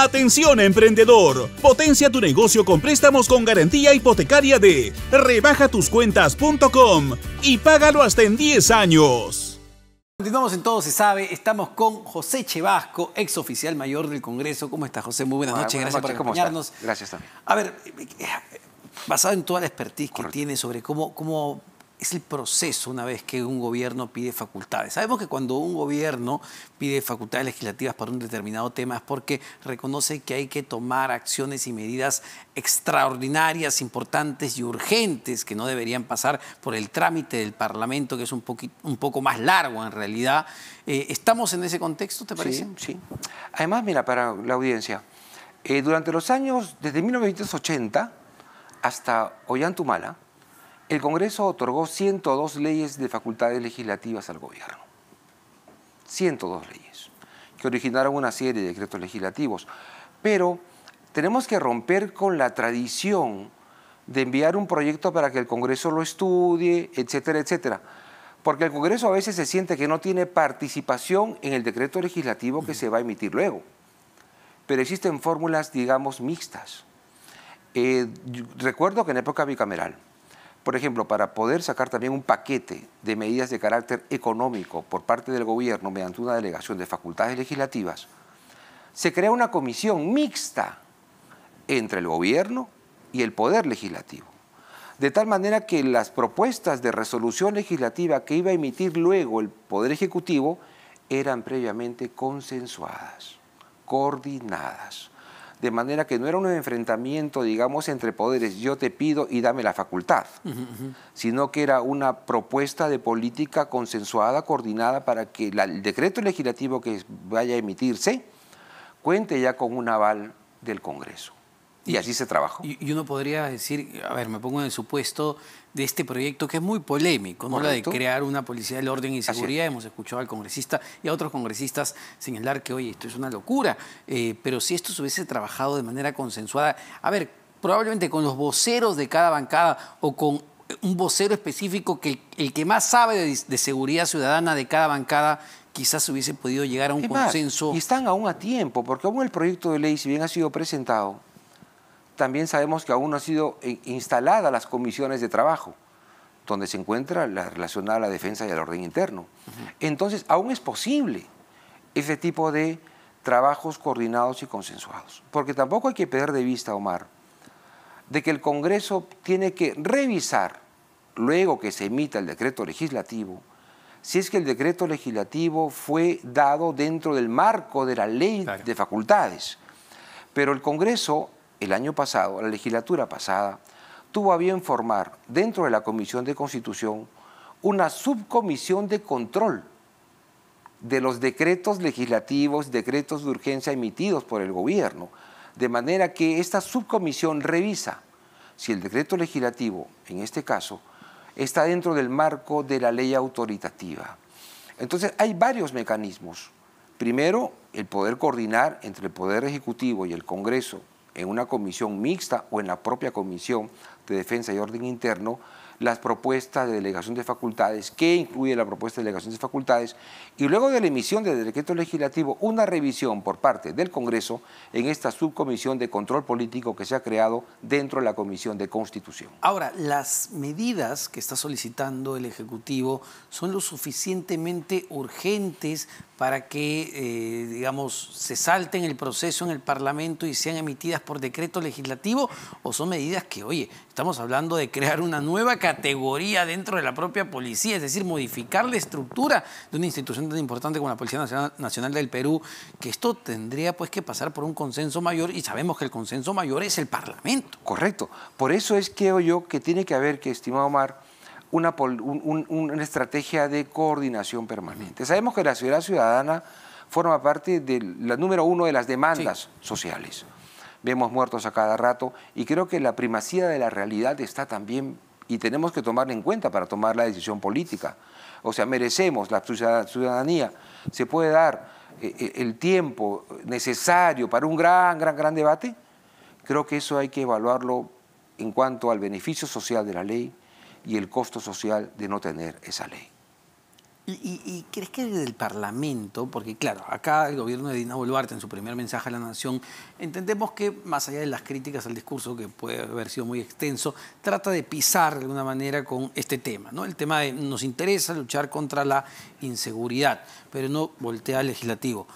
Atención emprendedor, potencia tu negocio con préstamos con garantía hipotecaria de rebajatuscuentas.com y págalo hasta en 10 años. Continuamos en Todo se sabe, estamos con José Chevasco, ex oficial mayor del Congreso. ¿Cómo está, José? Muy buenas noches, gracias por acompañarnos. Gracias también. A ver, basado en toda la expertise que tiene sobre cómo es el proceso una vez que un gobierno pide facultades. Sabemos que cuando un gobierno pide facultades legislativas para un determinado tema es porque reconoce que hay que tomar acciones y medidas extraordinarias, importantes y urgentes que no deberían pasar por el trámite del Parlamento, que es un poco más largo en realidad. ¿Estamos en ese contexto, te parece? Sí, sí. Además, mira, para la audiencia, durante los años, desde 1980 hasta Ollantumala, el Congreso otorgó 102 leyes de facultades legislativas al gobierno. 102 leyes, que originaron una serie de decretos legislativos. Pero tenemos que romper con la tradición de enviar un proyecto para que el Congreso lo estudie, etcétera, etcétera. Porque el Congreso a veces se siente que no tiene participación en el decreto legislativo que se va a emitir luego. Pero existen fórmulas, digamos, mixtas. Recuerdo que en época bicameral, por ejemplo, para poder sacar también un paquete de medidas de carácter económico por parte del gobierno mediante una delegación de facultades legislativas, se crea una comisión mixta entre el gobierno y el poder legislativo. De tal manera que las propuestas de resolución legislativa que iba a emitir luego el Poder Ejecutivo eran previamente consensuadas, coordinadas. De manera que no era un enfrentamiento, digamos, entre poderes, yo te pido y dame la facultad, sino que era una propuesta de política consensuada, coordinada, para que el decreto legislativo que vaya a emitirse cuente ya con un aval del Congreso. Y así se trabajó. Y uno podría decir, a ver, me pongo en el supuesto de este proyecto que es muy polémico, ¿no? La de crear una policía del orden y seguridad. Hemos escuchado al congresista y a otros congresistas señalar que, oye, esto es una locura. Pero si esto se hubiese trabajado de manera consensuada, a ver, probablemente con los voceros de cada bancada o con un vocero específico, que el que más sabe de seguridad ciudadana de cada bancada, quizás se hubiese podido llegar a un consenso. Y están aún a tiempo, porque aún el proyecto de ley, si bien ha sido presentado, también sabemos que aún no han sido instaladas las comisiones de trabajo, donde se encuentra la relacionada a la defensa y al orden interno. Entonces, aún es posible ese tipo de trabajos coordinados y consensuados. Porque tampoco hay que perder de vista, Omar, de que el Congreso tiene que revisar, luego que se emita el decreto legislativo, si es que el decreto legislativo fue dado dentro del marco de la ley de facultades. Pero el Congreso, el año pasado, la legislatura pasada, tuvo a bien formar dentro de la Comisión de Constitución una subcomisión de control de los decretos legislativos, decretos de urgencia emitidos por el gobierno, de manera que esta subcomisión revisa si el decreto legislativo, en este caso, está dentro del marco de la ley autoritativa. Entonces, hay varios mecanismos. Primero, el poder coordinar entre el Poder Ejecutivo y el Congreso en una comisión mixta o en la propia Comisión de Defensa y Orden Interno, las propuestas de delegación de facultades, que incluye la propuesta de delegación de facultades, y luego de la emisión del decreto legislativo, una revisión por parte del Congreso en esta subcomisión de control político que se ha creado dentro de la Comisión de Constitución. Ahora, las medidas que está solicitando el Ejecutivo son lo suficientemente urgentes para que, digamos, se salten el proceso en el Parlamento y sean emitidas por decreto legislativo, o son medidas que, oye, estamos hablando de crear una nueva categoría dentro de la propia policía, es decir, modificar la estructura de una institución tan importante como la Policía Nacional del Perú, que esto tendría pues que pasar por un consenso mayor, y sabemos que el consenso mayor es el Parlamento. Correcto. Por eso es que yo que tiene que haber, que estimado Omar, una estrategia de coordinación permanente. Sabemos que la seguridad ciudadana forma parte de la número uno de las demandas sociales. Vemos muertos a cada rato y creo que la primacía de la realidad está también, y tenemos que tomarla en cuenta para tomar la decisión política. O sea, merecemos, la ciudadanía se puede dar el tiempo necesario para un gran debate. Creo que eso hay que evaluarlo en cuanto al beneficio social de la ley y el costo social de no tener esa ley. ¿Y crees que desde el Parlamento, porque claro, acá el gobierno de Dina Boluarte en su primer mensaje a la Nación, entendemos que más allá de las críticas al discurso, que puede haber sido muy extenso, trata de pisar de alguna manera con este tema, ¿no? El tema de nos interesa luchar contra la inseguridad, pero no voltea al legislativo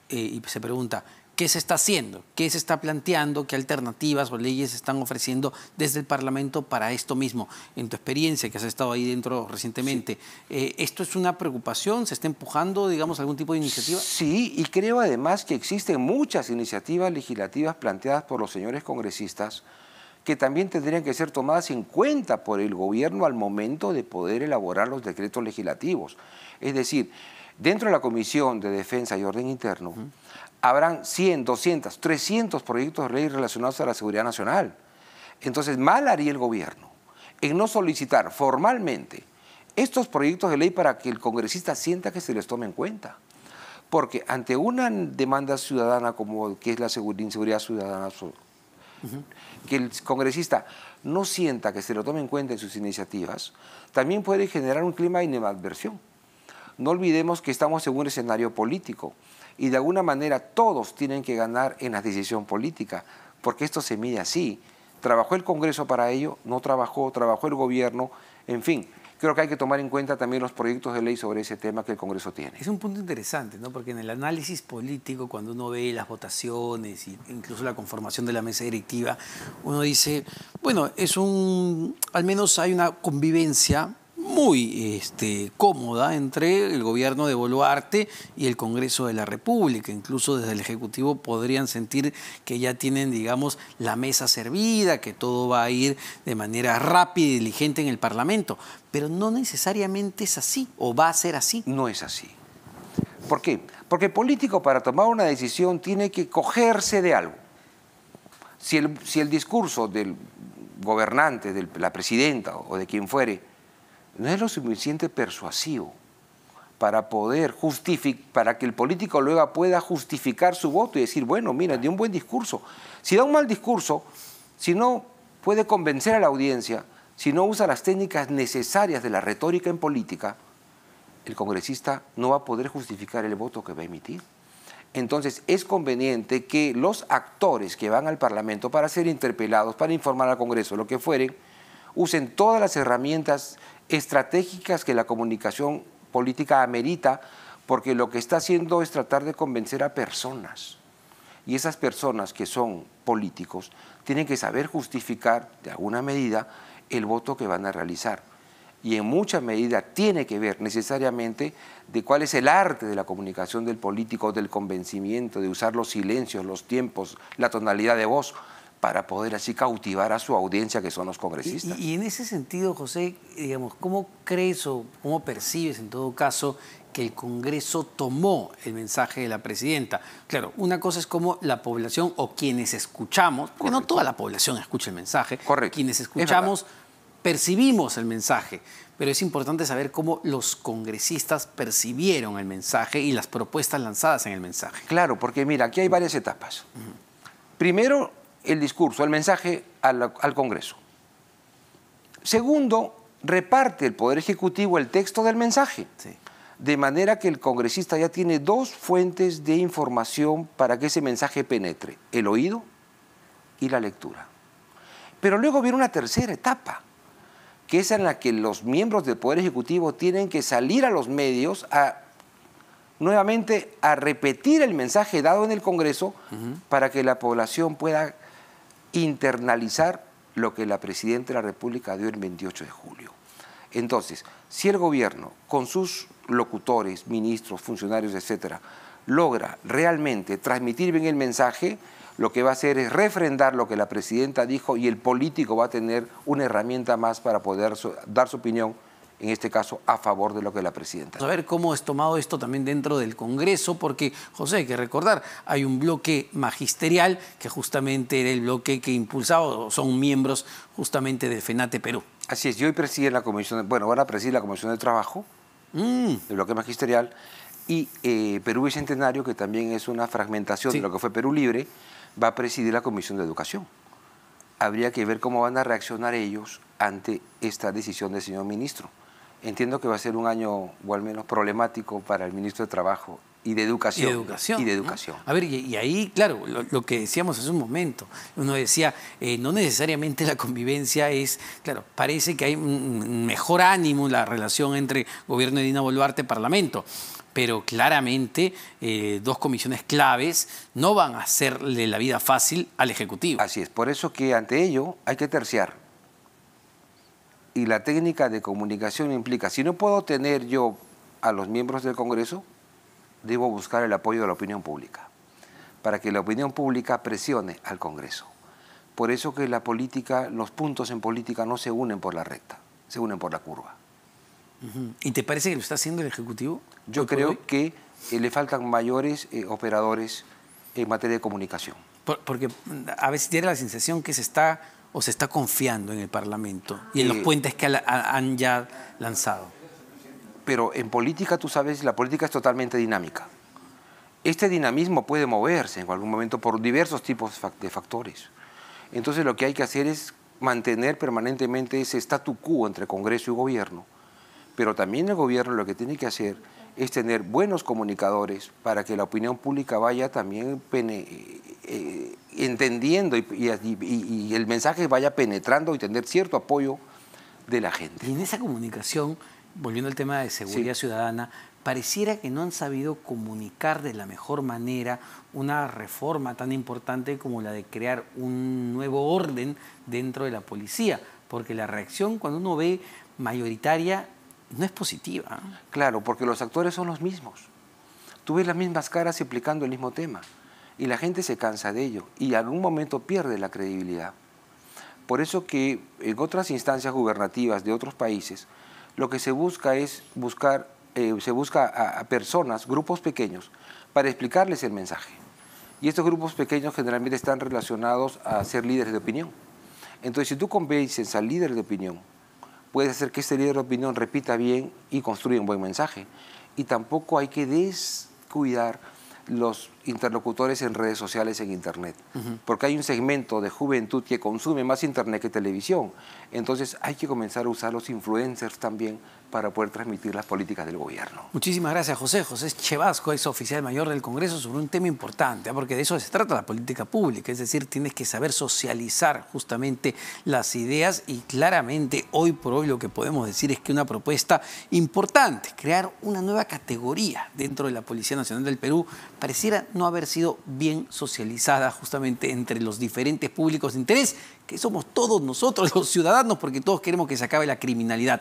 y se pregunta, ¿qué se está haciendo? ¿Qué se está planteando? ¿Qué alternativas o leyes se están ofreciendo desde el Parlamento para esto mismo? En tu experiencia, que has estado ahí dentro recientemente, sí. ¿Esto es una preocupación? ¿Se está empujando, digamos, algún tipo de iniciativa? Sí, y creo además que existen muchas iniciativas legislativas planteadas por los señores congresistas que también tendrían que ser tomadas en cuenta por el gobierno al momento de poder elaborar los decretos legislativos. Es decir, dentro de la Comisión de Defensa y Orden Interno, habrán 100, 200, 300 proyectos de ley relacionados a la seguridad nacional. Entonces, mal haría el gobierno en no solicitar formalmente estos proyectos de ley para que el congresista sienta que se les tome en cuenta. Porque ante una demanda ciudadana como que es la inseguridad ciudadana, que el congresista no sienta que se lo tome en cuenta en sus iniciativas, también puede generar un clima de animadversión. No olvidemos que estamos en un escenario político y de alguna manera todos tienen que ganar en la decisión política, porque esto se mide así. ¿Trabajó el Congreso para ello? ¿No trabajó? ¿Trabajó el gobierno? En fin, creo que hay que tomar en cuenta también los proyectos de ley sobre ese tema que el Congreso tiene. Es un punto interesante, ¿no? Porque en el análisis político, cuando uno ve las votaciones e incluso la conformación de la mesa directiva, uno dice, bueno, al menos hay una convivencia muy cómoda entre el gobierno de Boluarte y el Congreso de la República. Incluso desde el Ejecutivo podrían sentir que ya tienen, digamos, la mesa servida, que todo va a ir de manera rápida y diligente en el Parlamento. Pero no necesariamente es así, o va a ser así. No es así. ¿Por qué? Porque el político para tomar una decisión tiene que cogerse de algo. Si el discurso del gobernante, de la presidenta o de quien fuere, no es lo suficiente persuasivo para para que el político luego pueda justificar su voto y decir, bueno, mira, dio un buen discurso. Si da un mal discurso, si no puede convencer a la audiencia, si no usa las técnicas necesarias de la retórica en política, el congresista no va a poder justificar el voto que va a emitir. Entonces, es conveniente que los actores que van al Parlamento para ser interpelados, para informar al Congreso, lo que fueren, usen todas las herramientas estratégicas que la comunicación política amerita, porque lo que está haciendo es tratar de convencer a personas. Y esas personas que son políticos tienen que saber justificar, de alguna medida, el voto que van a realizar. Y en mucha medida tiene que ver necesariamente de cuál es el arte de la comunicación del político, del convencimiento, de usar los silencios, los tiempos, la tonalidad de voz, para poder así cautivar a su audiencia, que son los congresistas. Y en ese sentido, José, digamos, ¿cómo crees o cómo percibes en todo caso que el Congreso tomó el mensaje de la presidenta? Claro, una cosa es cómo la población o quienes escuchamos, porque no toda la población escucha el mensaje, correcto, quienes escuchamos percibimos el mensaje, pero es importante saber cómo los congresistas percibieron el mensaje y las propuestas lanzadas en el mensaje. Claro, porque mira, aquí hay varias etapas. Primero, el discurso, el mensaje al Congreso. Segundo, reparte el Poder Ejecutivo el texto del mensaje, sí, de manera que el congresista ya tiene dos fuentes de información para que ese mensaje penetre, el oído y la lectura. Pero luego viene una tercera etapa, que es en la que los miembros del Poder Ejecutivo tienen que salir a los medios nuevamente a repetir el mensaje dado en el Congreso para que la población pueda internalizar lo que la Presidenta de la República dio el 28 de julio. Entonces, si el gobierno, con sus locutores, ministros, funcionarios, etcétera, logra realmente transmitir bien el mensaje, lo que va a hacer es refrendar lo que la Presidenta dijo y el político va a tener una herramienta más para poder dar su opinión, en este caso, a favor de lo que la Presidenta dijo. A ver cómo es tomado esto también dentro del Congreso, porque, José, hay que recordar, hay un bloque magisterial que justamente era el bloque que impulsaba, o son miembros justamente del FENATE Perú. Así es, yo hoy presido la comisión, van a presidir la Comisión de Trabajo, del bloque magisterial, y Perú Bicentenario, que también es una fragmentación de lo que fue Perú Libre, va a presidir la Comisión de Educación. Habría que ver cómo van a reaccionar ellos ante esta decisión del señor ministro. entiendo que va a ser un año, o al menos problemático, para el ministro de Trabajo y de Educación. Y de educación. ¿No? A ver, y ahí, claro, lo que decíamos hace un momento, uno decía, no necesariamente la convivencia es, claro, parece que hay un mejor ánimo en la relación entre gobierno de Dina Boluarte y Parlamento, pero claramente dos comisiones claves no van a hacerle la vida fácil al Ejecutivo. Así es, por eso que ante ello hay que terciar. Y la técnica de comunicación implica, si no puedo tener yo a los miembros del Congreso, debo buscar el apoyo de la opinión pública, para que la opinión pública presione al Congreso. Por eso que la política, los puntos en política no se unen por la recta, se unen por la curva. ¿Y te parece que lo está haciendo el Ejecutivo? Yo creo que le faltan mayores operadores en materia de comunicación. Porque a veces tiene la sensación que se está confiando en el Parlamento y en los puentes que han ya lanzado. Pero en política, tú sabes, la política es totalmente dinámica. Este dinamismo puede moverse en algún momento por diversos tipos de factores. Entonces lo que hay que hacer es mantener permanentemente ese statu quo entre Congreso y Gobierno, pero también el Gobierno lo que tiene que hacer es tener buenos comunicadores para que la opinión pública vaya también entendiendo y el mensaje vaya penetrando y tener cierto apoyo de la gente. Y en esa comunicación, volviendo al tema de seguridad ciudadana, pareciera que no han sabido comunicar de la mejor manera una reforma tan importante como la de crear un nuevo orden dentro de la policía, porque la reacción cuando uno ve mayoritaria no es positiva. Claro, porque los actores son los mismos. Tú ves las mismas caras explicando el mismo tema y la gente se cansa de ello y en algún momento pierde la credibilidad. Por eso que en otras instancias gubernativas de otros países, lo que se busca es a personas, grupos pequeños, para explicarles el mensaje. Y estos grupos pequeños generalmente están relacionados a ser líderes de opinión. Entonces, si tú convences al líder de opinión, puedes hacer que este líder de opinión repita bien y construya un buen mensaje. Y tampoco hay que descuidar los interlocutores en redes sociales, en Internet, porque hay un segmento de juventud que consume más Internet que televisión. Entonces hay que comenzar a usar los influencers también para poder transmitir las políticas del gobierno. Muchísimas gracias, José. José Chevasco es oficial mayor del Congreso sobre un tema importante, porque de eso se trata la política pública, es decir, tienes que saber socializar justamente las ideas y claramente hoy por hoy lo que podemos decir es que una propuesta importante, crear una nueva categoría dentro de la Policía Nacional del Perú, pareciera no haber sido bien socializada justamente entre los diferentes públicos de interés, que somos todos nosotros los ciudadanos, porque todos queremos que se acabe la criminalidad.